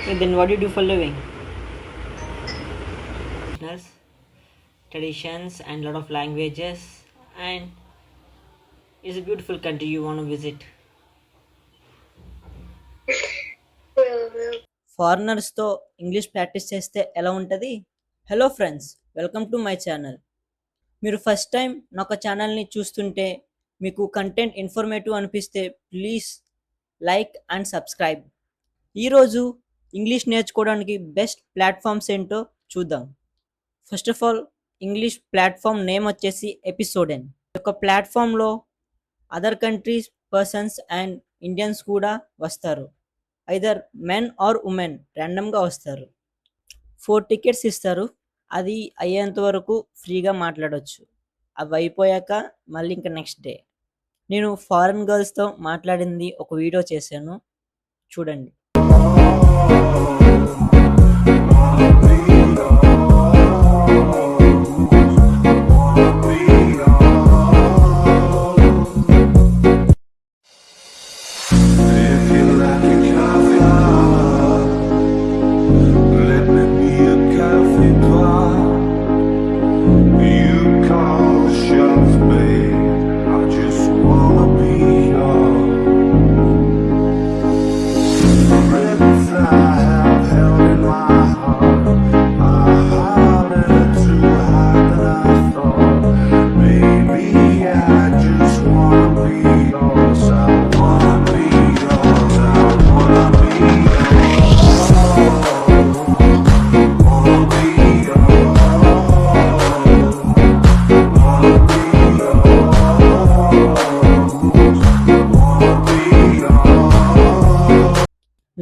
Okay, then what do you do for living? Business, traditions, and lot of languages, and it's a beautiful country you want to visit. ఫారినర్స్తో English practice చేస్తే ఎలా ఉంటుంది? Hello friends, welcome to my channel. మీరు first time నా ఒక ఛానల్ని చూస్తుంటే మీకు కంటెంట్ ఇన్ఫర్మేటివ్ అనిపిస్తే ప్లీజ్ లైక్ అండ్ సబ్స్క్రైబ్. ఈరోజు ఇంగ్లీష్ నేర్చుకోవడానికి బెస్ట్ ప్లాట్ఫామ్స్ ఏంటో చూద్దాం. First of all, English platform name వచ్చేసి ఎపిసోడెన్. ఒక ప్లాట్ఫామ్లో other countries persons and Indians కూడా వస్తారు. ఐదర్ మెన్ ఆర్ ఉమెన్ ర్యాండమ్గా వస్తారు. 4 టికెట్స్ ఇస్తారు. అది అయ్యేంత వరకు ఫ్రీగా మాట్లాడవచ్చు. అవి అయిపోయాక మళ్ళీ ఇంకా నెక్స్ట్ డే. నేను ఫారెన్ గర్ల్స్తో మాట్లాడింది ఒక వీడియో చేశాను, చూడండి.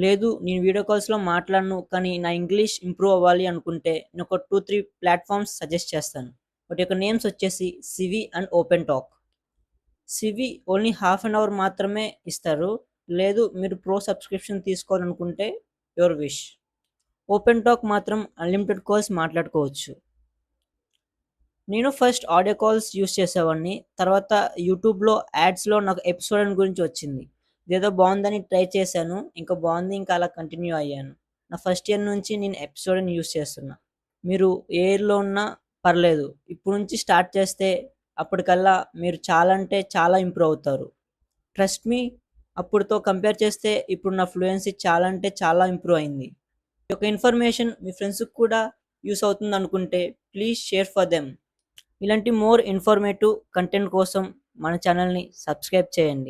లేదు, నేను వీడియో కాల్స్లో మాట్లాడను కానీ నా ఇంగ్లీష్ ఇంప్రూవ్ అవ్వాలి అనుకుంటే నేను ఒక 2-3 ప్లాట్ఫామ్స్ సజెస్ట్ చేస్తాను. వాటి యొక్క నేమ్స్ వచ్చేసి CV and open talk. CV only half an hour మాత్రమే ఇస్తారు. లేదు, మీరు ప్రో సబ్స్క్రిప్షన్ తీసుకోవాలనుకుంటే యువర్ విష్. ఓపెన్ టాక్ మాత్రం అన్లిమిటెడ్ కాల్స్ మాట్లాడుకోవచ్చు. నేను ఫస్ట్ ఆడియో కాల్స్ యూస్ చేసేవాడిని. తర్వాత యూట్యూబ్లో యాడ్స్లో నాకు ఎపిసోడ్ గురించి వచ్చింది. ఇదేదో బాగుందని ట్రై చేశాను, ఇంకా బాగుంది, ఇంకా అలా కంటిన్యూ అయ్యాను. నా ఫస్ట్ ఇయర్ నుంచి నేను ఎపిసోడ్ని యూస్ చేస్తున్నా. మీరు ఏ ఇయర్లో ఉన్నా పర్లేదు, ఇప్పుడు నుంచి స్టార్ట్ చేస్తే అప్పటికల్లా మీరు చాలా అంటే చాలా ఇంప్రూవ్ అవుతారు. ట్రస్ట్ మీ, అప్పుడుతో కంపేర్ చేస్తే ఇప్పుడు నా ఫ్లూయెన్సీ చాలా అంటే చాలా ఇంప్రూవ్ అయింది. ఈ యొక్క ఇన్ఫర్మేషన్ మీ ఫ్రెండ్స్కి కూడా యూస్ అవుతుంది అనుకుంటే ప్లీజ్ షేర్ ఫర్ దెమ్. ఇలాంటి మోర్ ఇన్ఫర్మేటివ్ కంటెంట్ కోసం మన ఛానల్ని సబ్స్క్రైబ్ చేయండి.